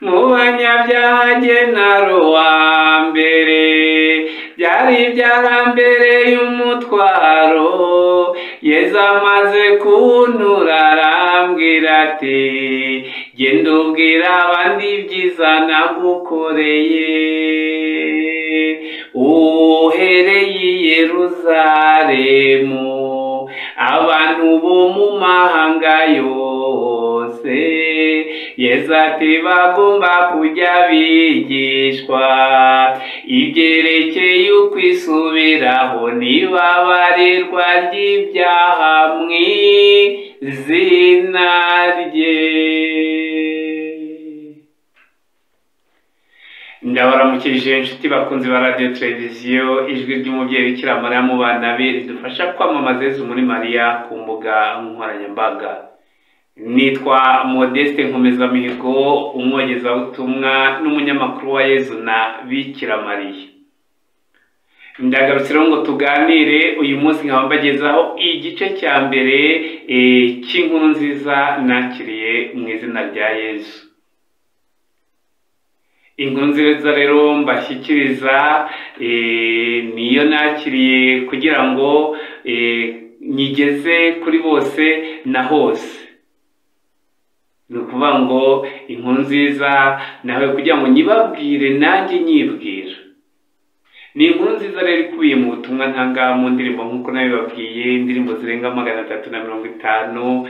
mu banyabyaha jye nari uwa mbere, byari byarambereye umutwaro, Yesu amaze kuntura arambwira ati genda ubwira abandi ibyiza nagukoreye, uhereye i Yeruzalemu abantu bo mu mahanga yose, Yesu ati bagomba kujya bigishwa ibyerekeye ukwisubiraho n'ibabarirwa ry'ibyaha mu izina rye. Ndabaramukije inshuti bakunzi ba radio televiziyo Ijwi ry'Umubyeyi Bikira Mariya mu bana be ridufasha kwamamaza Yesu muri Mariya ku mbuga nkoranyambaga. Nitwa Modeste Nkomezamihigo, umwogezabutumwa n'umunyamakuru wa Yesu na Bikira Mariya. Ndagarutse rero ngo tuganire uyu munsi nkaba mbagezaho igice cya mbere cy'inkuru nziza nakiriye mu izina rya Yesu. Inkuru nziza rero mbashyikiriza niyo nakiriye kugira ngo nyigeze kuri bose na hose. Ni ukuvuga ngo inkuru nziza nawe kugira ngo nyibabwire nanjye nyibwira. Ni inkuru nziza rero ikubiye mu butumwa ntanga mu ndirimbo nk'uko nabibabwiye, indirimbo zirenga 350,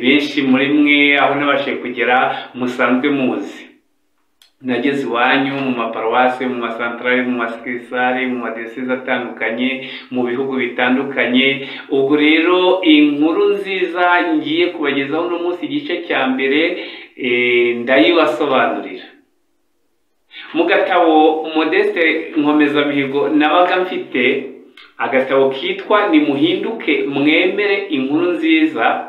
benshi muri mwe aho nabashe kugera musanzwe muzi. Nageze iwanyu mu maparuwase, mu masantarari, mu masikisari, mu madiyoseze atandukanye, mu bihugu bitandukanye. Ubwo rero inkuru nziza ngiye kubagezaho uno munsi igice cya mbere ndayibasobanurira. Mu gatabo Modeste Nkomezamihigo nabaga mfite agatabo kitwa Nimuhinduke Mwemere Inkuru Nziza,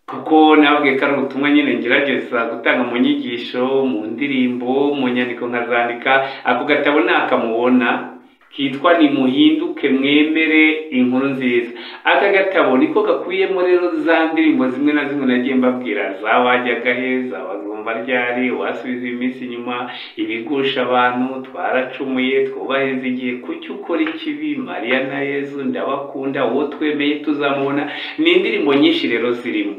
kuko nabwiye ko ari ubutumwa nyine ngerageza gutanga mu nyigisho, mu ndirimbo, mu nyandiko nkazandika. Ako gatabo nakamubona kitwa Nimuhinduke Mwemere Inkuru Nziza. Aka gatabo niko gakuyemo rero za ndirimbo zimwe na zimwe nagiye mbabwira, zawajyaga he, zabazumva ryari, wasubiza iminsi inyuma, ibigusha abantu, twaracumuye, twubahiriza igihe, kuki ukora ikibi, Mariya na Yesu, ndabakunda, uwo twemeye tuzamubona. Ni indirimbo nyinshi rero zirimo.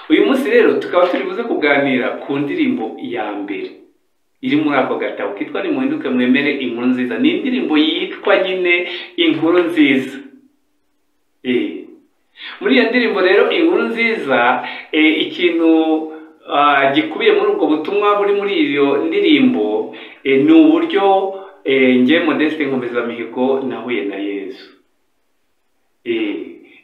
Uyu munsi rero tukaba turi buze kuganira ku ndirimbo ya mbere iri muri ako gatabo kitwa Nimuhinduke Mwemere Inkuru Nziza. Ni indirimbo yitwa nyine Inkuru Nziza. Muri iyo ndirimbo rero Inkuru Nziza, ikintu gikubiye muri ubwo butumwa buri muri iyo ndirimbo ni uburyo nge Modeste Nkomezamihigo nahuye na Yesu.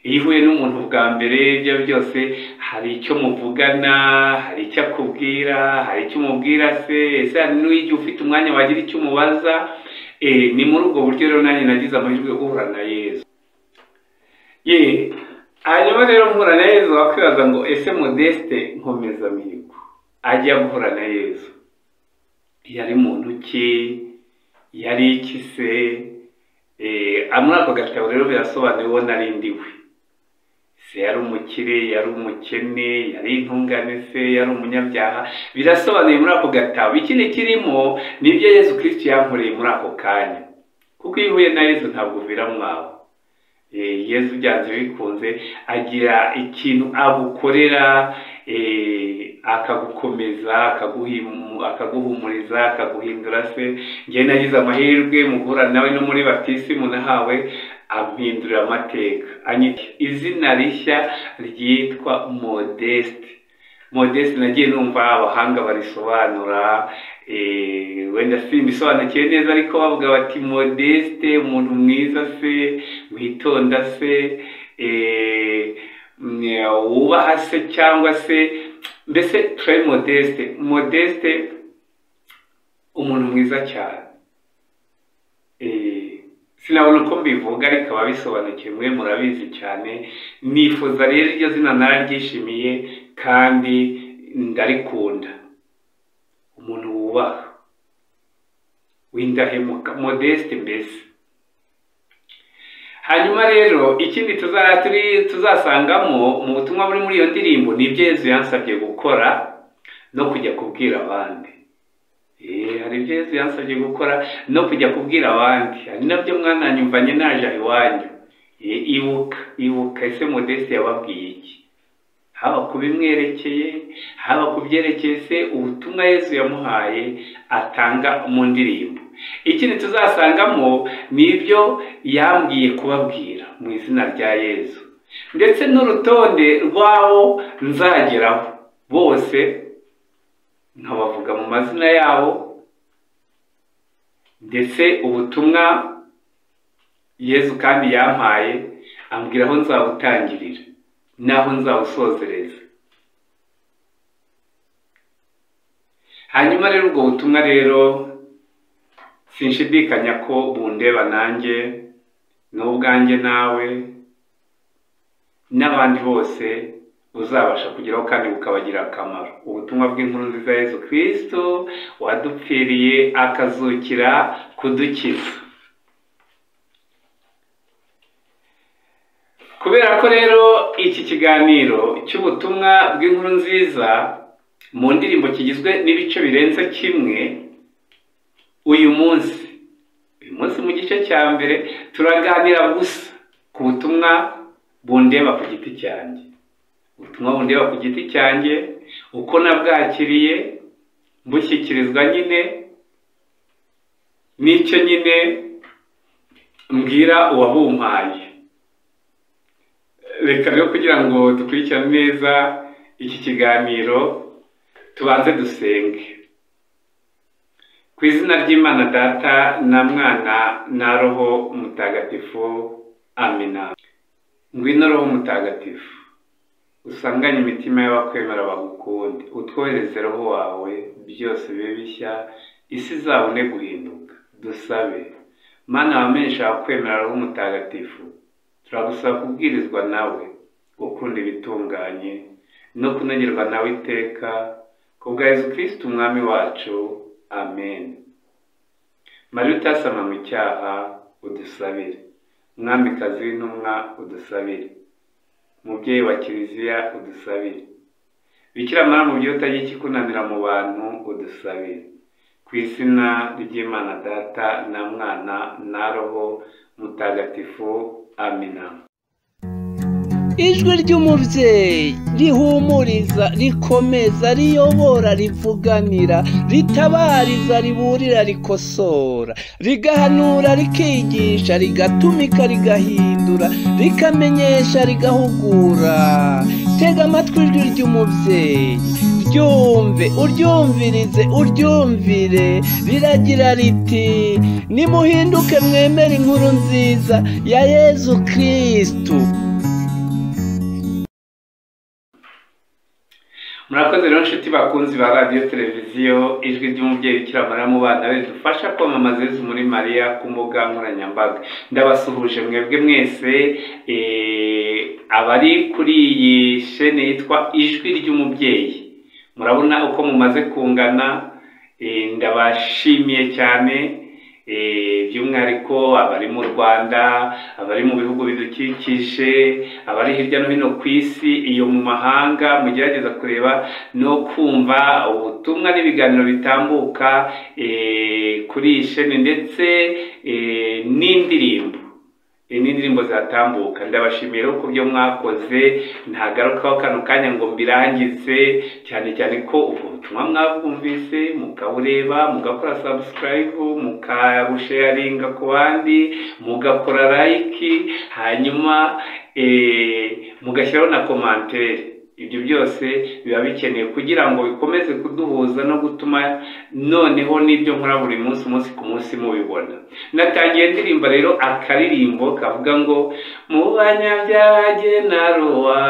Iyo uhuye n'umuntu bwa mbere ibyo byose hari icyo muvugana, hari icyo akubwira, hari icyo umubwira se, ese hari n'igihe ufite umwanya wagira icyo umubaza. Ni muri ubwo buryo rero nanjye nagize amahirwe yo guhura na Yesu. Hanyuma rero mpura na Yesu wakwibaza ngo ese Modeste Nkomezamihigo ajya guhura na Yesu yari muntu ki, yari iki se? Muri ako gatabo rero birasobanuye uwo nari ndiwe. Se yari umukire, yari umukene, yari intungane se, yari umunyabyaha, birasobanuye muri ako gatabo. Ikindi kirimo nibyo Yesu Kristo yankoreye muri ako kanya, kuko iyo uhuye na Yesu ntabwo uvira mwaho. Yesu byanze bikunze agira ikintu agukorera, akagukomeza, akaguhumuriza, akaguhindura se. Ngiye nagize amahirwe mu guhura nawe no muri batisimu nahawe, ampindurira amateka, anyita izina rishya ryitwa Modeste. Modeste nagiye numva abahanga barisobanura, wenda simbisobanukiye neza ariko bavuga bati Modeste umuntu mwiza se, witonda se, wubaha se, cyangwa se mbese très Modeste. Modeste umuntu mwiza cyane. Sinabona uko mbivuga ariko ababisobanukiwe mwe murabizi cyane. Nifuza rero iryo zina nararyishimiye kandi ndarikunda. Umuntu wubaha, w'indahemuka, Modeste mbese. hanyuma rero ikindi tuzasangamo mu butumwa buri muri iyo ndirimbo ni ibyo Yesu yansabye gukora no kujya kubwira abandi. Hari ibyo Yesu yansabye gukora no kujya kubwira abandi, ari nabyo mwananyumvanye naje iwanyu. Ibuka ese Modeste yababwiye iki, haba kubimwerekeye, haba kubyerekeye se ubutumwa Yesu yamuhaye atanga mu ndirimbo. Ikindi tuzasangamo ni ibyo yambwiye kubabwira mu izina rya Yesu, ndetse n'urutonde rw'abo nzageraho bose nkabavuga mu mazina yabo, ndetse ubutumwa Yesu kandi yampaye ambwira aho nzabutangirira n'aho nzabusozereza. Hanyuma rero ubwo butumwa rero sinshidikanya ko bundeba nanjye n'ubwanjye nawe n'abandi bose uzabasha kugeraho kandi bukabagira akamaro. Ubutumwa bw'inkuru nziza Yesu Kristo wadupfiriye akazukira kudukiza. Kubera ko rero iki kiganiro cy'ubutumwa bw'inkuru nziza mu ndirimbo kigizwe n'ibice birenze kimwe, uyu munsi mu gice cya mbere turaganira gusa ku butumwa bundeba ku giti cyanjye. Ubutumwa bundeba ku giti cyanjye, uko nabwakiriye, mbushyikirizwa nyine n'icyo nyine mbwira uwabumpaye. Reka rero kugira ngo dukurikirane neza iki kiganiro tubanze dusenge. Ku izina ry'Imana Data na Mwana na Roho Mutagatifu, amina. Ngwino Roho Mutagatifu usanganye imitima y'abakwemera bagukunde, utwohereze Roho wawe byose bibe bishya, isi izabone guhinduka. Dusabe. Mana wamenyesha abakwemera Roho Mutagatifu, turagusaba kubwirizwa nawe, gukunda ibitunganye no kunogerwa nawe iteka, kubwa Yesu Kristo umwami wacu, amen. Mariya utasama mu cyaha udusabire. Mwamikazi w'intumwa udusabire. Mubyeyi wa Kiliziya udusabire. Bikira Mariya mubyeyi utagira ikikunanira mu bantu udusabire. Ku izina ry'Imana Data na Mwana na Roho Mutagatifu, amina. Ijwi ry'umubyeyi rihumuriza, rikomeza, riyobora, rivuganira, ritabariza, riburira, rikosora, rigahanura, rikigisha, rigatumika, rigahindura, rikamenyesha, rigahugura. Tega amatwi ijwi ry'umubyeyi, ryumve, uryumvirize, uryumvire. Riragira riti: nimuhinduke mwemere inkuru nziza ya Yesu Kristo. Murakoze rero nshuti bakunzi ba radio televiziyo Ijwi ry'Umubyeyi Bikira Mariya mu bana be dufasha kwamamaza Yesu muri Mariya ku mbuga nkoranyambaga. Ndabasuhuje mwebwe mwese abari kuri iyi shene yitwa Ijwi ry'Umubyeyi. Murabona uko mumaze kungana, ndabashimiye cyane, by'umwihariko abari mu Rwanda, abari mu bihugu bidukikije, abari hirya no hino ku isi, iyo mu mahanga mugerageza kureba no kumva ubutumwa n'ibiganiro bitambuka kuri iyi shene, ndetse n'indirimbo zatambuka. Ndabashimira ko byo mwakoze, ntagarukaho kano kanya ngo mbirangize, cyane cyane ko ubwo butumwa mwabwumvise mukabureba, mugakora subscribe, mukabusharinga ku bandi, mugakora like, hanyuma mugashyiraho na commentaire. Ibyo byose biba bikeneye kugira ngo bikomeze kuduhuza no gutuma noneho n'ibyo nkora buri munsi ku munsi mubibona. Natangiye ndirimba rero akaririmbo kavuga ngo mu banyabyaha na ruwa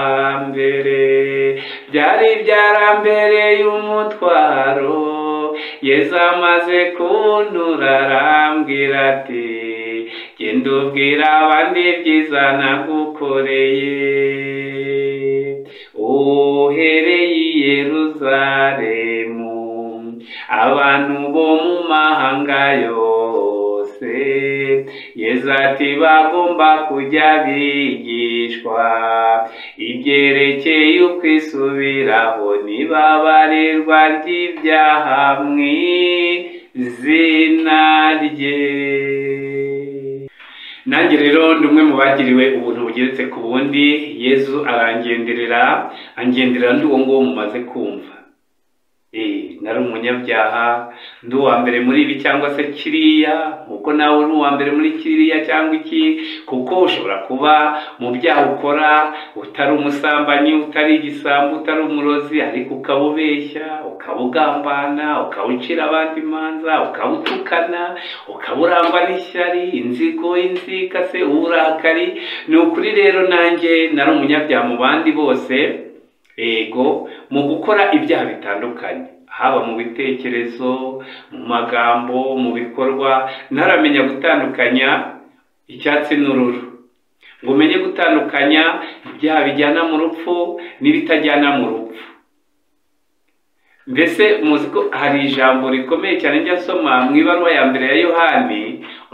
mbere byari byarambereye umutwaro, Yesu amaze kuntura arambwira ati genda ubwira abandi byiza nagukoreye. Uhereye i Yerusalemu abantu bo mu mahanga yose bose. Yesu ati bagomba kujya bigishwa ibyerekeye ukwisubiraho n'ibabarirwa ry'ibyaha mu izina rye. Nanjye rero ndi umwe mu bagiriwe ubuntu bugeretse ku bundi. Yesu arangenderera, angenderera ndi uwo nguwo mumaze kumva. Nari umunyabyaha, ndi uwa mbere muri ibi cyangwa se kiriya, nkuko nawe uri uwa mbere muri kiriya cyangwa iki, kuko ushobora kuba mu byaha ukora utari umusambanyi, utari igisambo, utari umurozi, ariko ukabubeshya, ukabugambana, ukawucira abandi imanza, ukawutukana, ukaburangwa n'ishyari, inzigo, inzika se, uburakari. Ni ukuri rero nanjye nari umunyabyaha mu bandi bose, ego, mu gukora ibyaha bitandukanye, haba mu bitekerezo, mu magambo, mu bikorwa. Naramenya gutandukanya icyatsi n'ururu, ngo umenye gutandukanya ibyaha bijyana mu rupfu n'ibitajyana mu rupfu. Mbese muzi ko hari ijambo rikomeye cyane njya soma mu ibaruwa ya mbere ya Yohani,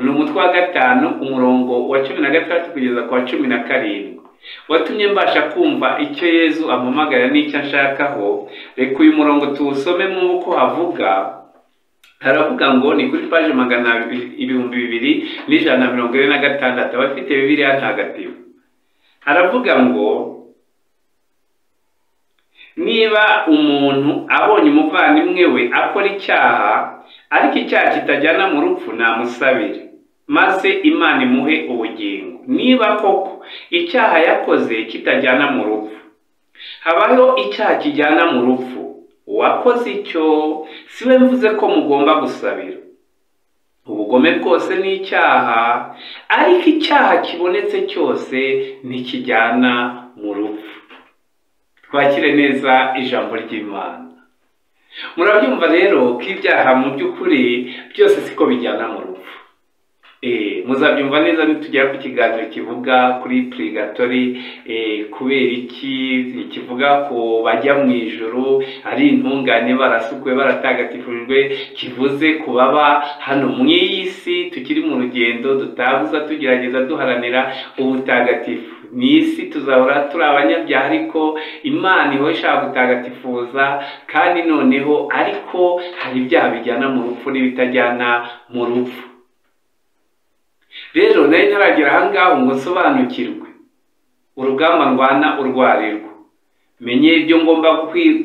ni umutwe wa 5 umurongo wa 16 kugeza ku wa 17, watumye mbasha kumva icyo Yesu ampamagara n'icyo anshakaho. Reka uyu murongo tuwusome mu uko havuga. Haravuga ngo ni kuri paje 2146 abafite Bibiliya ntagatifu. Haravuga ngo niba umuntu abonye umuvandimwe we akora icyaha, ariko icyaha kitajyana mu rupfu, namusabire maze Imana imuhe ubugingo. Niba koko icyaha yakoze kitajyana mu rupfu, habaho icyaha kijyana mu rupfu, uwakoze icyo siwe mvuze ko mugomba gusabira. Ubugome bwose ni icyaha, ariko icyaha kibonetse cyose ntikijyana mu rupfu. Twakire neza ijambo ry'Imana. Murabyumva rero ko ibyaha mu by'ukuri byose siko bijyana mu rupfu. Muzabyumva neza nitugera ku kiganiro kivuga kuri purgatori, kubera iki kivuga ko bajya mu ijuru ari intungane, barasukwe, baratagatifujwe, kivuze ku baba hano mu isi tukiri mu rugendo, dutabuza tugerageza duharanira ubutagatifu. Mu isi tuzahora turi abanyabyaha, ariko Imana ihora ishaka gutagatifuza, kandi noneho ariko hari ibyaha bijyana mu rupfu n'ibitajyana mu rupfu. Rero nari ntaragera aha ngaho ngo nsobanukirwe urugamba ndwana urwarirwa, menye ibyo ngomba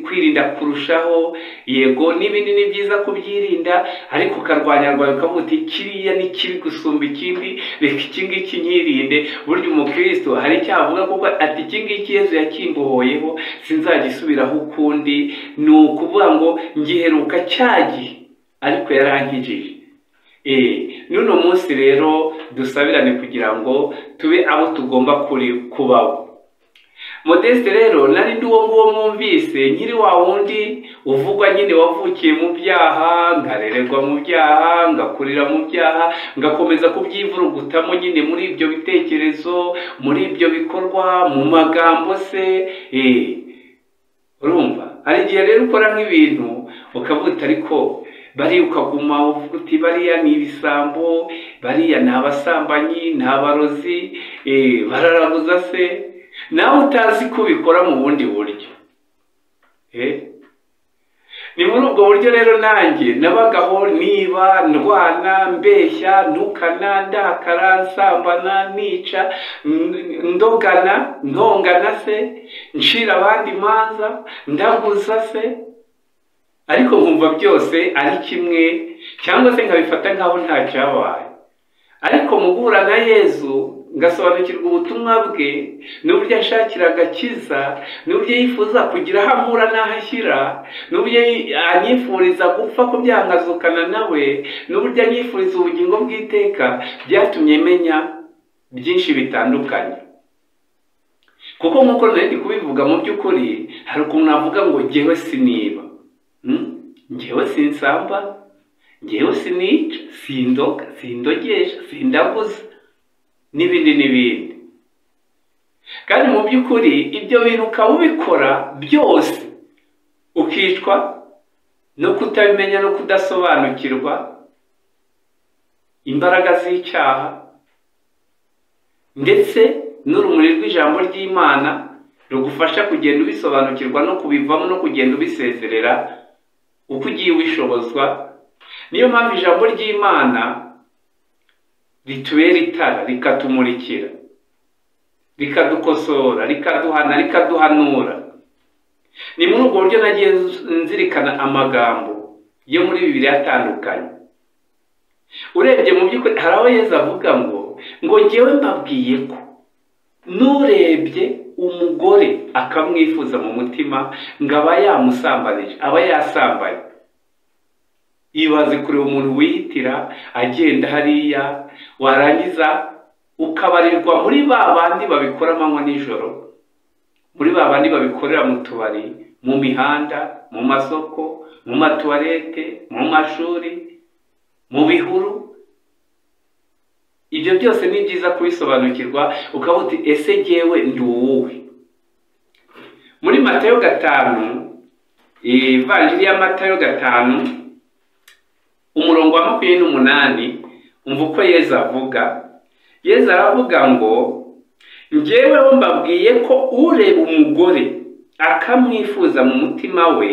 kwirinda kurushaho. Yego n'ibindi ni byiza kubyirinda, ariko ukarwanya ukavuga uti kiriya ni kibi gusumba ikindi, reka iki ngiki nkirinde. Burya umukristo hari icyo avuga kuko ati iki ngiki Yesu yakimbohoyeho sinzagisubiraho ukundi. Ni ukuvuga ngo ngiheruka cyagihe ariko yarankijije. N'uno munsi rero dusabirane kugira ngo tube abo tugomba kubaho. Modeste rero nari ndi uwo nguwo mwumvise, nkiri wa wundi uvugwa nyine wavukiye mu byaha, nkarererwa mu byaha, ngakurira mu byaha, ngakomeza kubyivurugutamo nyine muri ibyo bitekerezo, muri ibyo bikorwa, mu magambo se. Urumva hari igihe rero ukora nk'ibintu ukavuga ariko bari ukaguma uvuga uti bariya ni ibisambo, bariya ni abasambanyi, ni abarozi, bararabuza se, nawe utazi ko ubikora mu bundi buryo. Ni muri ubwo buryo rero nanjye nabagaho niba ndwana, mbeshya, ntukana, ndakara, nsambana, nica, ndogana, ntongana se, ncira abandi imanza, ndaguza se, ariko nkumva byose ari kimwe, cyangwa se nkabifata nkaho nta cyabaye. Ariko mu guhura na Yesu ngasobanukirwa ubutumwa bwe, n'uburyo ashakira agakiza, n'uburyo yifuza kugira aho amura n'aho ashyira, n'uburyo anyifuriza gupfa ko byangazukana nawe, n'uburyo anyifuriza ubugingo bw'iteka, byatumye menya byinshi bitandukanye. Kuko nk'uko nari kubivuga mu by'ukuri, hari ukuntu navuga ngo njyewe siniba, njyewe sinsamba, njyewe sinica, sindoga, sindogesha, sindaguza, n'ibindi n'ibindi. Kandi mu by'ukuri ibyo bintu ukaba ubikora byose, ukicwa no kutabimenya no kudasobanukirwa, imbaraga z'icyaha ndetse n'urumuri rw'ijambo ry'Imana rugufasha kugenda ubisobanukirwa no kubivamo no kugenda ubisezerera uko ugiye ubishobozwa. Niyo mpamvu ijambo ry'Imana ritubera itara, rikatumurikira, rikadukosora, rikaduhana, rikaduhanura. Ni muri ubwo buryo nagiye nzirikana amagambo yo muri Bibiliya atandukanye. Urebye mu by'ukuri hari aho Yesu avuga ngo njyewe mbabwiye ko n'urebye umugore akamwifuza mu mutima ngo aba yamusambanije, aba yasambanye. Ibaze kureba umuntu wihitira agenda hariya, warangiza ukabarirwa muri ba bandi babikora amanywa nijoro, muri ba bandi babikorera mu tubari, mu mihanda, mu masoko, mu matuwarete, mu mashuri, mu bihuru. Ibyo byose ni byiza kubisobanukirwa, ukaba uti ese jyewe ndi uwuhe? Muri Matayo 5, Ivanjiri ya Matayo 5 umurongo wa 28, umva uko Yesu avuga. Yesu aravuga ngo njyewe mbabwiye ko ureba umugore akamwifuza mu mutima we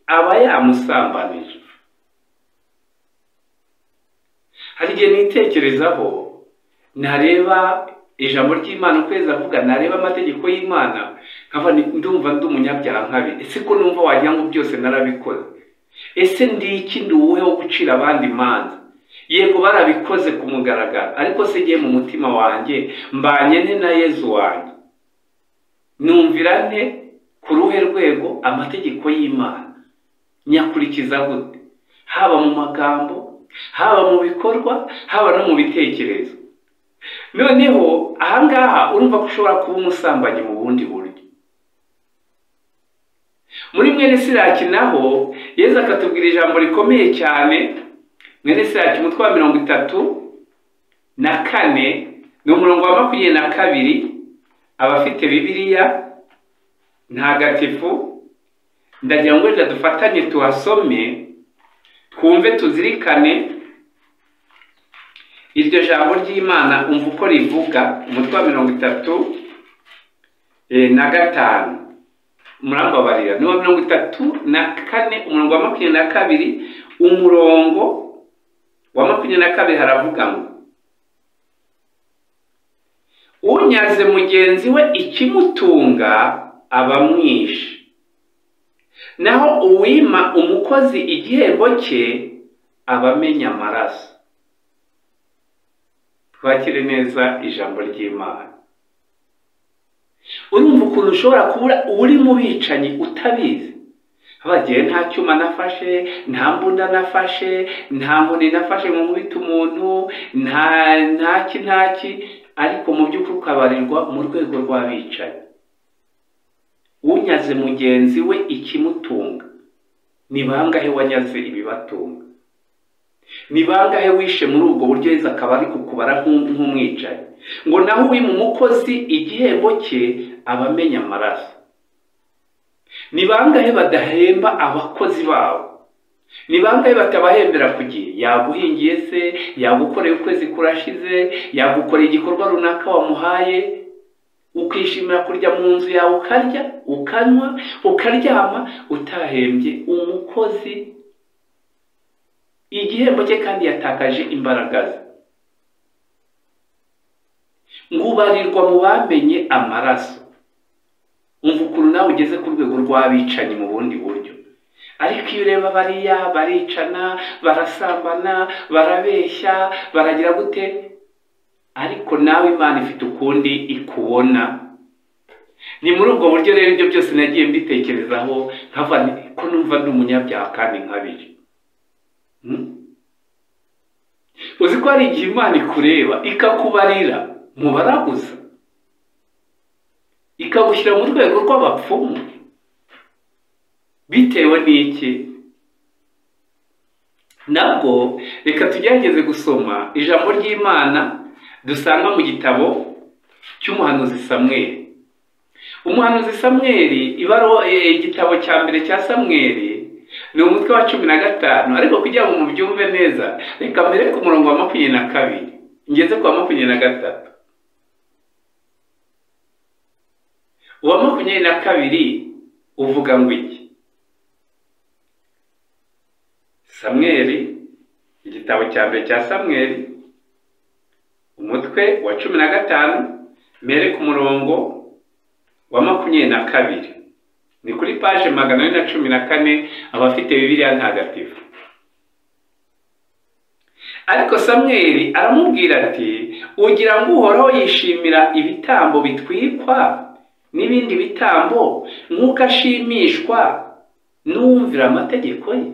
aba yamusambanije. Hari igihe nitekerezaho, nareba ijambo ry'Imana uko Yesu avuga, nareba amategeko y'Imana, nkava ndumva ndi umunyabyaha nkabi. Ese ko numva wagira ngo byose narabikoze? Ese ndi iki, ndi uwuhe wo gucira abandi imanza? Yego barabikoze ku mugaragaro, ariko se ngiye mu mutima wanjye mbanye nte na Yesu wanjye? Numvira nte ku ruhe rwego amategeko y'Imana? Nyakurikiza gute? Haba mu magambo, haba mu bikorwa, haba no mu bitekerezo. Noneho ahangaha urumva ko ushobora kuba umusambanyi mu bundi buryo. Muri mwene Siraki naho Yesu akatubwira ijambo rikomeye cyane. Mwene Siraki umutwe wa 34 ni umurongo wa 22. Abafite Bibiliya ntagatifu ndagira ngo reka dufatanye tuhasome, twumve tuzirikane iryo jambo ry'Imana. Umva uko rivuga, umutwe wa 35. Murambabarira, ni wa 34 umurongo wa 22. Umurongo wa 22 haravuga ngo unyaze mugenzi we ikimutunga abamwishe, naho uwima umukozi igihembo cye abamenya amaraso. Twakire neza ijambo ry'Imana. Urumva ukuntu ushobora kubura uri mu bicanyi utabizi. Abagiye nta cyuma nafashe, nta mbunda nafashe, nta nkoni nafashe mu nkubita umuntu, ntaki, ariko mu by'ukuri ukabarirwa mu rwego rw'abicanyi. Unyaze mugenzi we ikimutunga. Ni bangahe wanyaze ibibatunga? Ni bangahe wishe muri ubwo buryo Yesu akaba ari kukubara nk'umwicanyi? Ngo naho uwima umukozi igihembo cye abamenya amaraso. Ni bangahe badahemba abakozi babo? Ni bangahe batabahembera ku gihe? Yaguhingiye se, yagukoreye ukwezi kurashize, yagukoreye igikorwa runaka wamuhaye, ukishimira kurya mu nzu yawe, ukarya, ukanywa, ukaryama, utahembye umukozi igihembo cye kandi yatakaje imbaraga ze. Ngubarirwa mu bamenye amaraso. Umva ukuntu nawe ugeze ku rwego rw'abicanyi mu bundi buryo. Ariko iyo ureba bariya baricana, barasambana, barabeshya, baragira gute, ariko nawe Imana ifite ukundi ikubona. Ni muri ubwo buryo rero ibyo byose nagiye mbitekerezaho, nkava ko numva ndi umunyabyaha kandi nkabiri. Uzi ko hari igihe Imana ikureba ikakubarira mu baraguza, ikagushyira mu rwego rw'abapfumu. Bitewe n'iki? Nabwo reka tugerageze gusoma ijambo ry'Imana dusanga mu gitabo cy'umuhanuzi Samweli. Umuhanuzi Samweli, igitabo cya mbere cya Samweli ni umutwe wa 15, ariko kugira ngo mubyumve neza reka mbere ku murongo wa 22 ngeze kwa 23. Uwa 22 uvuga ngo iki? Samweli, igitabo cya mbere cya Samweli, umutwe wa 15, mbere ku murongo wa 22. Ni kuri page 414 abafite Bibiliya ntagatifu. Ariko Samweli aramubwira ati, ugira ngo Uhoraho yishimira ibitambo bitwikwa n'ibindi bitambo nk'uko ashimishwa n'uwumvira amategeko ye?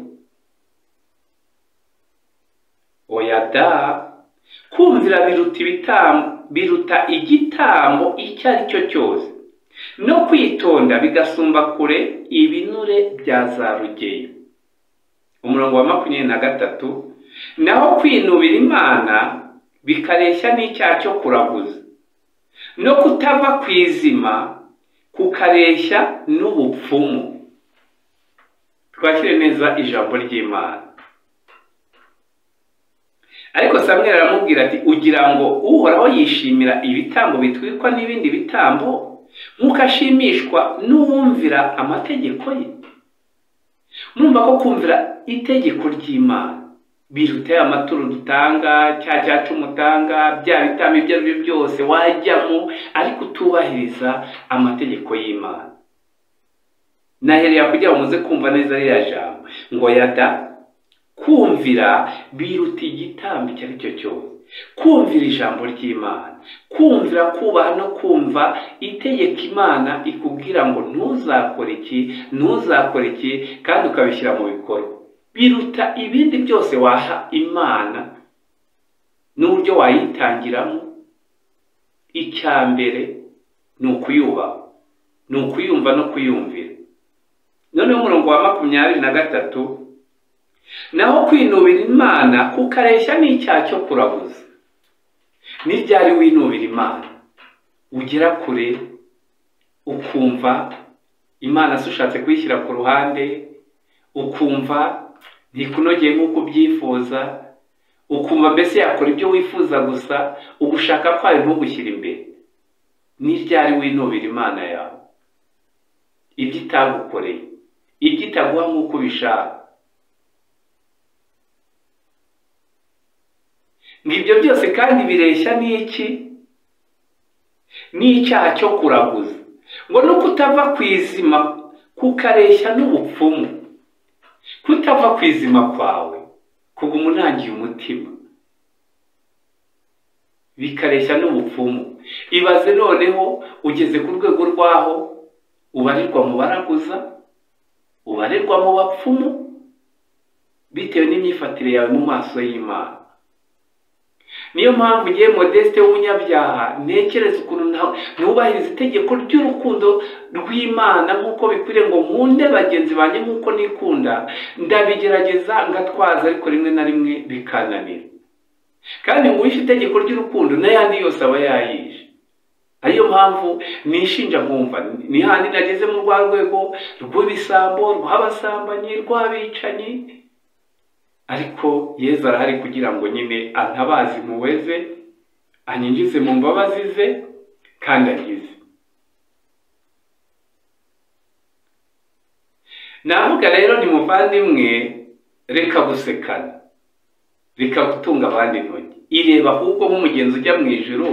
Oya da, kumvira biruta igitambo icyo ari cyo cyose, no kwitonda bigasumba kure ibinure bya za rugeyo. Umurongo wa 23, naho kwinubira Imana bikareshya n'icyaha cyo kuraguza, no kutava kwizima kukareshya n'ubupfumu. Twakire neza ijambo ry'Imana. Ariko Samweli aramubwira ati, ugira ngo Uhoraho yishimira ibitambo bitwikwa n'ibindi bitambo nk'uko ashimishwa n'uwumvira amategeko ye? Murumva ko kumvira itegeko ry'Imana biruta amaturo dutanga, cyacu mutanga, bya bitambo ibyo ari byo byose wajyamo, ariko utubahiriza amategeko y'Imana. Nahereye kugira ngo muze kumva neza ririya jambo ngo yada, kumvira biruta igitambo icyo ari cyo cyose. Kumvira ijambo ry'Imana, kumvira, kubaha no kumva itegeko Imana ikubwira ngo ntuzakore iki kandi ukabishyira mu bikorwa, biruta ibindi byose waha Imana n'uburyo wayitangiramo. Icya mbere ni ukuyubaha, ni ukuyumva no kuyumvira. Noneho umurongo wa 23, naho kwinubira Imana kukareshya n'icyaha cyo kuraguza. Ni ryari winubira Imana? Ugera kure ukumva Imana se ushatse kuyishyira ku ruhande, ukumva ntikunogeye nk'uko ubyifuza, ukumva mbese yakora ibyo wifuza gusa, ugushaka kwayo ntugushyire imbere. Ni ryari winubira Imana yawe ibyo itagukoreye, ibyo itaguha nk'uko ubishaka? Ngibyo byose kandi bireshya n'iki? N'icyaha cyo kuraguza, ngo no kutava kwizima kukareshya n'ubupfumu. Kutava kwizima kwawe kuguma unangiye umutima, bikareshya n'ubupfumu. Ibaze noneho ugeze ku rwego rwaho ubarirwa mu baraguza, ubarirwa mu bapfumu, bitewe n'imyifatire yawe mu maso y'Imana. Niyo mpamvu ngiye Modeste w'umunyabyaha ntekereza ukuntu ntubahiriza itegeko ry'urukundo rw'Imana nk'uko bikwiriye, ngo nkunde bagenzi banjye nk'uko nikunda. Ndabigerageza ngatwaza, ariko rimwe na rimwe bikananira. Kandi ngo wishe itegeko ry'urukundo n'ayandi yose aba yayishe. Ariyo mpamvu nishinja nkumva ni handi nageze mu rwa rwego rw'ibisambo, rw'abasambanyi, rw'abicanyi. Ariko Yesu arahari kugira ngo nyine antabaze muweze, anyinjize mu mbabazi ze kandi agize. Navuga rero ni muvandimwe, reka gusekana, reka gutunga abandi intoki. Ireba ahubwo nk'umugenzi ujya mu ijuru,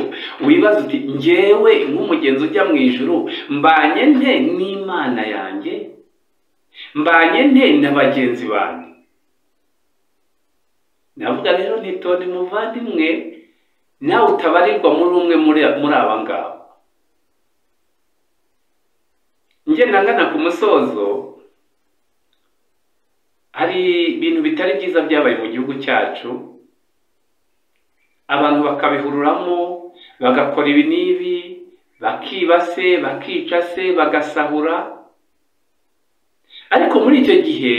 wibaza uti njyewe nk'umugenzi ujya mu ijuru mbanye nte n'Imana yanjye? Mbanye nte na bagenzi banjye? Navuga rero nitone muvandimwe, nawe utabarirwa muri umwe muri aba ngabo. Ngenda ngana ku musozo, hari ibintu bitari byiza byabaye mu gihugu cyacu, abantu bakabihururamo, bagakora ibi n'ibi, bakiba se, bakica se, bagasahura. Ariko muri icyo gihe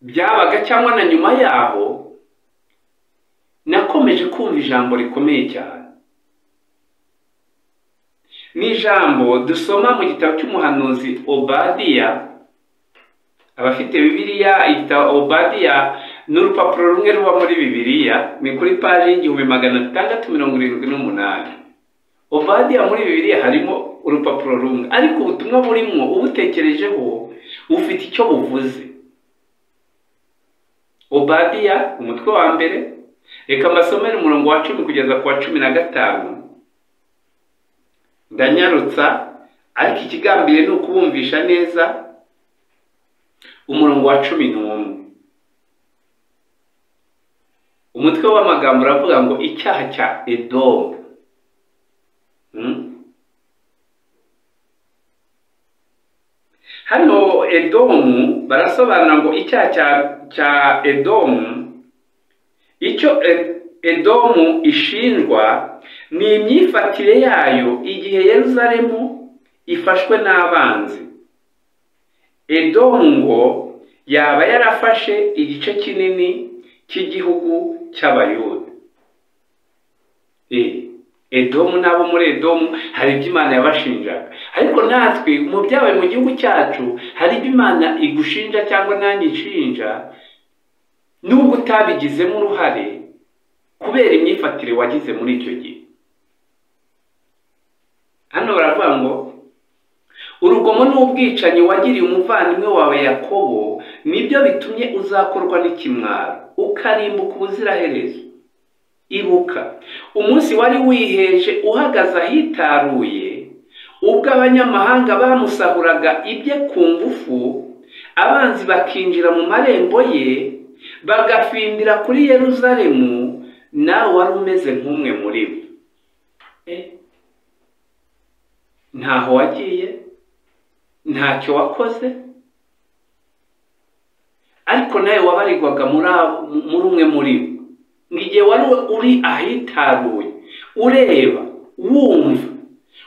byabaga, cyangwa na nyuma yaho, nakomeje kumva ijambo rikomeye cyane. Ni ijambo dusoma mu gitabo cy'umuhanuzi Obadiya, abafite Bibiliya ita Obadiya n'urupapuro rumwe ruba muri Bibiliya ni kuri paji 1678. Obadiya muri Bibiliya harimo urupapuro rumwe, ariko ubutumwa burimo ubutekerejeho ufite icyo buvuze. Obadiya umutwe wa mbere, reka mbasomere umurongo wa 10 kugeza ku wa 15. Ndanyarutsa, ariko ikigambire ni ukubumvisha neza umurongo wa 11. Umutwe w'amagambo uravuga ngo icyaha cya Edomu. Hano Edomu barasobanura ngo icyaha cya Edomu, icyo Edomu ishinjwa ni imyifatire yayo igihe Yerusalemu ifashwe n'abanzi. Edomu ngo yaba yarafashe igice kinini cy'igihugu cy'Abayuda. Edomu nabo muri Edomu hari ibyo Imana yabashinjaga, ariko natwe mu byabaye mu gihugu cyacu hari ibyo Imana igushinja cyangwa nanjye nshinja, nubwo utabigizemo uruhare kubera imyifatire wagize muri icyo gihe. Hano baravuga ngo urugomo n'ubwicanyi wagiriye umuvandimwe wawe Yakobo nibyo bitumye uzakorwa n'ikimwaro ukarimbuka ubuziraherezo. Ibuka umunsi wari wiheje uhagaze ahitaruye, ubwo abanyamahanga bamusahuraga ibye ku ngufu, abanzi bakinjira mu marembo ye bagafindira kuri Yerusalemu, nawe wari umeze nk'umwe muri bo. Ntaho wagiye, ntacyo wakoze, ariko nawe wabarirwaga muri umwe muri bo. Ngiye wari uri ahitaruye ureba wumva,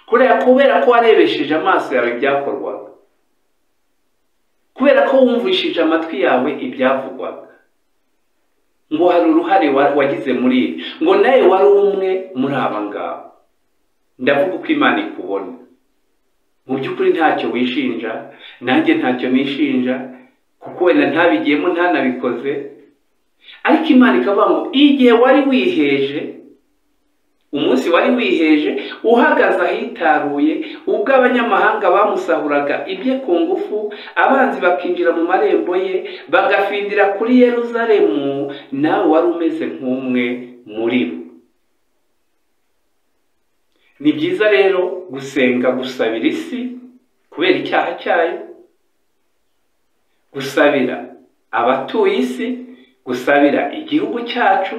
kubera ko warebesheje amaso yawe ibyakorwaga, kubera ko wumvishije amatwi yawe ibyavugwaga, ngo hari uruhare wagize muri ibi, ngo nawe wari umwe muri aba ngaba. Ndavuga uko Imana ikubona. Mu by'ukuri ntacyo wishinja, nanjye ntacyo nishinja, kuko wenda ntabigiyemo ntanabikoze, ariko Imana ikavuga ngo igihe wari wiheje, umunsi wari wiheje uhagaze ahitaruye, ubwo abanyamahanga bamusahuraga ibye ku ngufu, abanzi bakinjira mu marembo ye bagafindira kuri Yerusalemu, nawe wari umeze nk'umwe muri bo. Ni byiza rero gusenga, gusabira isi kubera icyaha cyayo, gusabira abatuye isi, gusabira igihugu cyacu,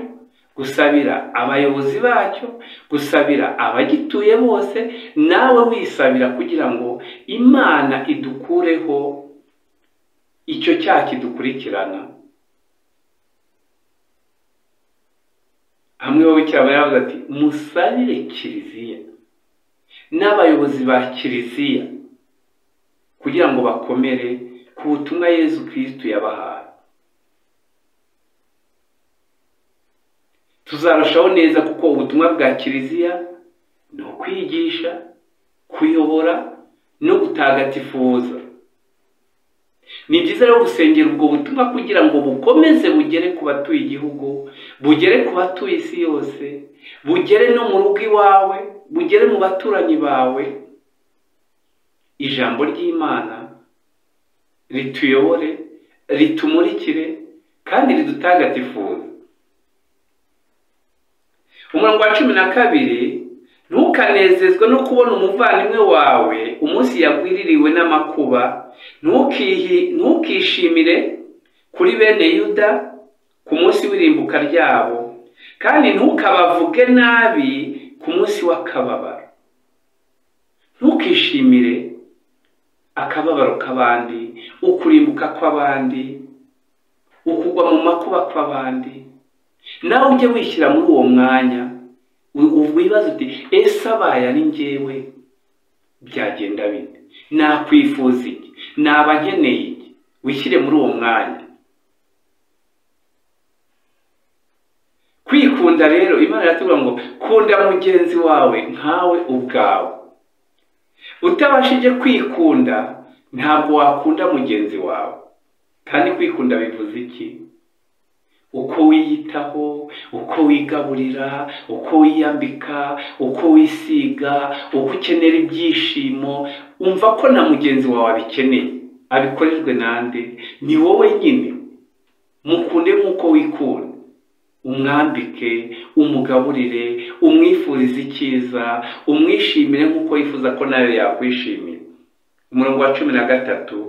gusabira abayobozi bacyo, gusabira abagituye bose, nawe wisabira kugira ngo Imana idukureho icyo cyaha kidukurikirana. Hamwe wowe cyaba yavuze ati musabire Kiliziya n'abayobozi ba Kiliziya kugira ngo bakomere ku butumwa Yezu Kristo yabahaye. Tuzarushaho neza, kuko ubutumwa bwa Kiliziya ni ukwigisha, kuyobora no gutagatifuza. Ni byiza rero gusengera ubwo butumwa kugira ngo bukomeze bugere ku batuye igihugu, bugere ku batuye isi yose, bugere no mu rugo iwawe, bugere mu baturanyi bawe. Ijambo ry'Imana rituyobore, ritumurikire kandi ridutagatifuze. Umurongo wa 12, ntukanezezwe no kubona umuvandimwe wawe umunsi yagwiririwe n'amakuba, ntukishimire kuri bene Yuda ku munsi w'irimbuka ryabo, kandi ntukabavuge nabi ku munsi w'akababaro. Ntukishimire akababaro k'abandi, ukurimbuka kw'abandi, ukugwa mu makuba kw'abandi. Nawe ujye wishyira muri uwo mwanya, wibaza uti ese abaye ari njyewe byagenda bite, nakwifuza iki, naba nkeneye iki. Wishyire muri uwo mwanya. Kwikunda rero, Imana iratubwira ngo kunda mugenzi wawe nkawe ubwawe. Utabashije kwikunda ntabwo wakunda mugenzi wawe. kandi kwikunda bivuze iki? Uko wiyitaho, uko wigaburira, uko wiyambika, uko wisiga, uko ukenera ibyishimo, umva ko na mugenzi wawe abikeneye, abikorerwe nande? Ni wowe nyine. Mukunde nk'uko wikunda, umwambike, umugaburire, umwifurize icyiza, umwishimire nk'uko yifuza ko nawe yakwishimira. Umurongo wa 13,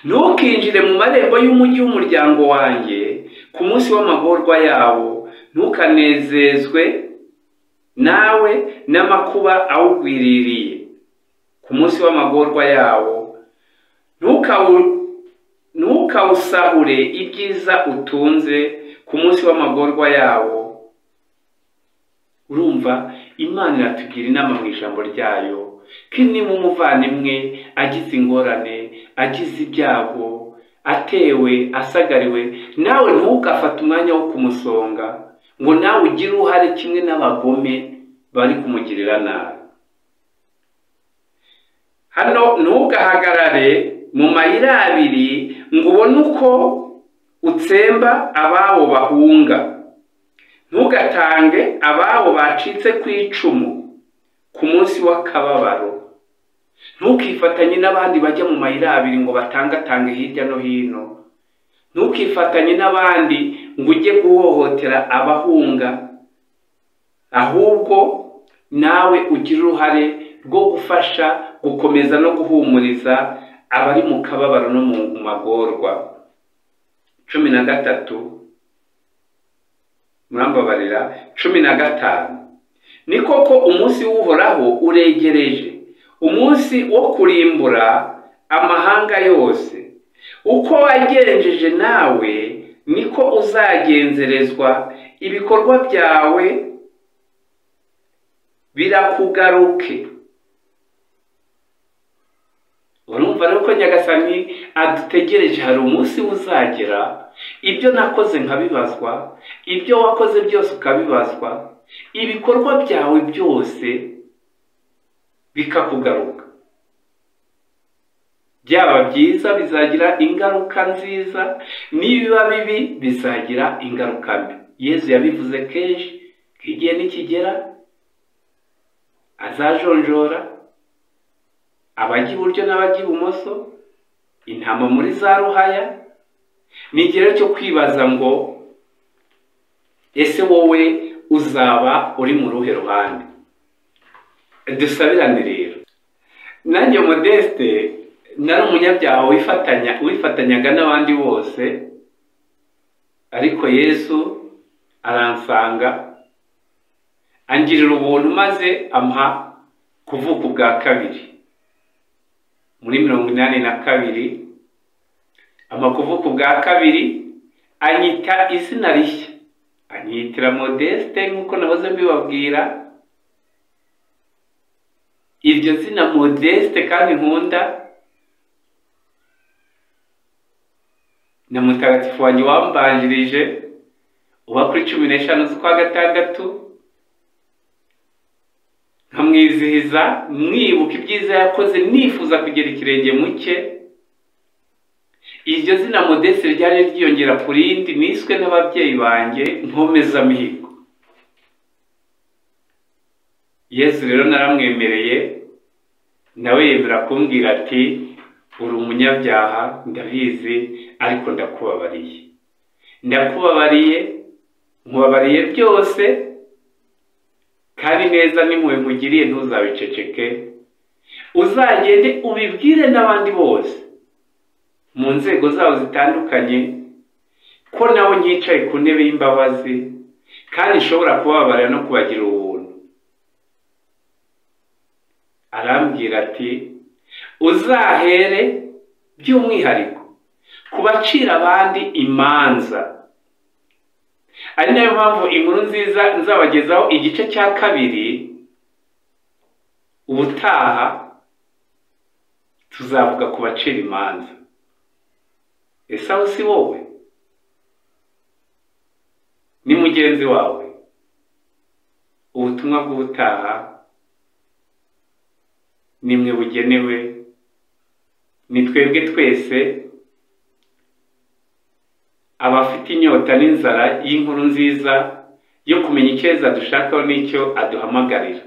ntukinjire mu marembo y'umujyi w'umuryango wanjye ku munsi w'amagorwa yawo, ntukanezezwe nawe n'amakuba awugwiririye ku munsi w'amagorwa yawo, ntukawusahure ibyiza utunze ku munsi w'amagorwa yawo. Urumva Imana iratubwira inama mu ijambo ryayo ko niba umuvandimwe agize ingorane, agize ibyago, atewe, asagariwe, nawe ntukafate umwanya wo kumusonga ngo nawe ugire uruhare kimwe n'abagome bari kumugirira nabi. Hano ntugahagarare mu mayira abiri ngo ubone uko utsemba ababo bahunga, ntugatange ababo bacitse ku icumu ku munsi w'akababaro. Ntukifatanye n'abandi bajya mu mayira abiri ngo batangatange hirya no hino. Ntukifatanye n'abandi ngo ujye guhohotera abahunga, ahubwo nawe ugire uruhare rwo gufasha, gukomeza no guhumuriza abari mu kababaro no mu magorwa. 13, murambabarira, 15, ni koko umunsi w'Uhoraho uregereje, umunsi wo kurimbura amahanga yose. Uko wagenjeje nawe niko uzagenzerezwa, ibikorwa byawe birakugaruke. Urumva rero ko Nyagasani adutegereje, hari umunsi uzagera ibyo nakoze nkabibazwa, ibyo wakoze byose ukabibazwa, ibikorwa byawe byose bikakugaruka. Byaba byiza bizagira ingaruka nziza, nibiba bibi bizagira ingaruka mbi. Yesu yabivuze kenshi, igihe nikigera azajonjora abajya iburyo n'abajya ibumoso, intama muri za ruhaya. Ni igihe cyo kwibaza ngo ese wowe uzaba uri mu ruhe ruhande? Dusabirane rero. Nanjye Modeste nari umunyabyaha wifatanyaga n'abandi bose, ariko Yesu aransanga, angirira ubuntu maze ampa kuvuka ubwa kabiri. Muri 82 amakuvuka ubwa kabiri, anyita izina rishya, anyitira Modeste nk'uko nahoze mbibabwira. Iryo zina Modeste kandi nkunda, na mutagatifu wanjye wambanjirije uba kuri 15 z'ukwa gatandatu, nkamwizihiza mwibuka ibyiza yakoze, nifuza kugera ikirenge mu cye. Iryo zina Modeste ryari ryiyongera ku rindi niswe n'ababyeyi banjye nkomezamihigo. Yesu rero naramwemereye, nawe yemera kumbwira ati uri umunyabyaha ndabizi, ariko ndakubabariye. Nkubabariye byose, kandi neza n'impuhwe nkugiriye ntuzabiceceke. Uzagende ubibwire n'abandi bose mu nzego zabo zitandukanye ko nawe nyicaye ku ntebe y'imbabazi, kandi nshobora kubabarira no kubagira ubuntu. Arambwira ati uzahere by'umwihariko kubacira abandi imanza. Ari nayo mpamvu inkuru nziza nzabagezaho igice cya 2 ubutaha, tuzavuga kubacira imanza. Ese aho si wowe? Ni mugenzi wawe? Ubutumwa bw'ubutaha nimwe bugenewe, ni twebwe twese abafite inyota n'inzara y'inkuru nziza yo kumenya icyo Yesu adushakaho n'icyo aduhamagarira.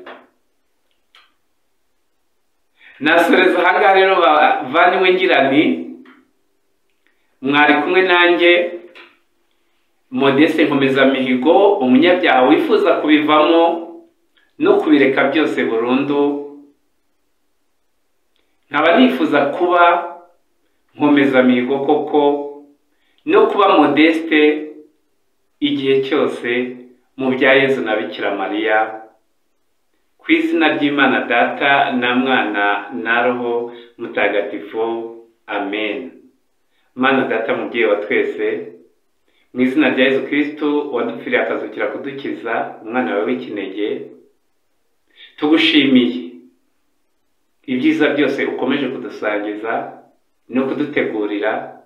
Nasoreza ahangaha rero bavandimwe ngira nti mwari kumwe nanjye Modeste Nkomezamihigo, umunyabyaha wifuza kubivamo no kubireka byose burundu. Nkaba nifuza kuba Nkomezamihigo koko no kuba Modeste igihe cyose mu bya Yesu na Bikira Mariya, ku izina ry'Imana Data na Mwana na Roho Mutagatifu. Amen. Mana Data mubyeyi wa twese, mu izina rya Yesu Kristo wadupfiriye akazukira kudukiza, umwana wawe w'ikinege, tugushimiye ibyiza byose ukomeje kudusangiza no kudutegurira,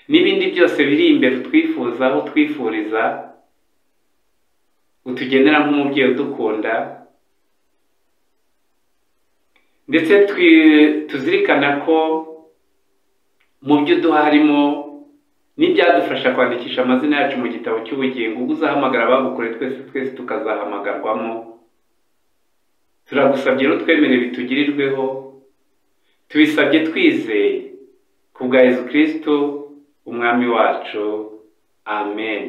n'ibindi byose biri imbere utwifuzaho, twifuriza, utugenera nk'umubyeyi udukunda, ndetse tuzirikana ko mu byo duha harimo n'ibyadufasha kwandikisha amazina yacu mu gitabo cy'ubugingo, ubwo uzahamagara abagukore twese tukazahamagarwamo. Turagusabye rero twemere bitugirirweho, tubisabye twizeye ku bwa Yesu Kristo umwami wacu. Amen.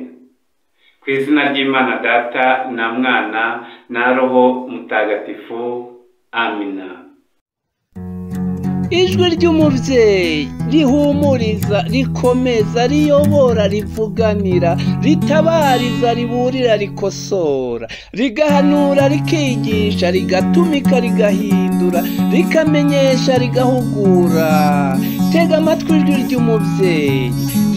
Ku izina ry'Imana Data na Mwana na Roho Mutagatifu. Amina. Ijwi ry'umubyeyi rihumuriza, rikomeza, riyobora, rivuganira, ritabariza, riburira, rikosora, rigahanura, rikigisha, rigatumika, rigahindura, rikamenyesha, rigahugura. Tega amatwi ijwi ry'umubyeyi,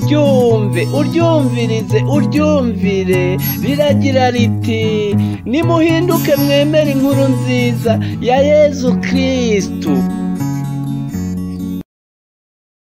ryumve, uryumvirize, uryumvire. Riragira riti: nimuhinduke mwemere inkuru nziza ya Yesu Kristo.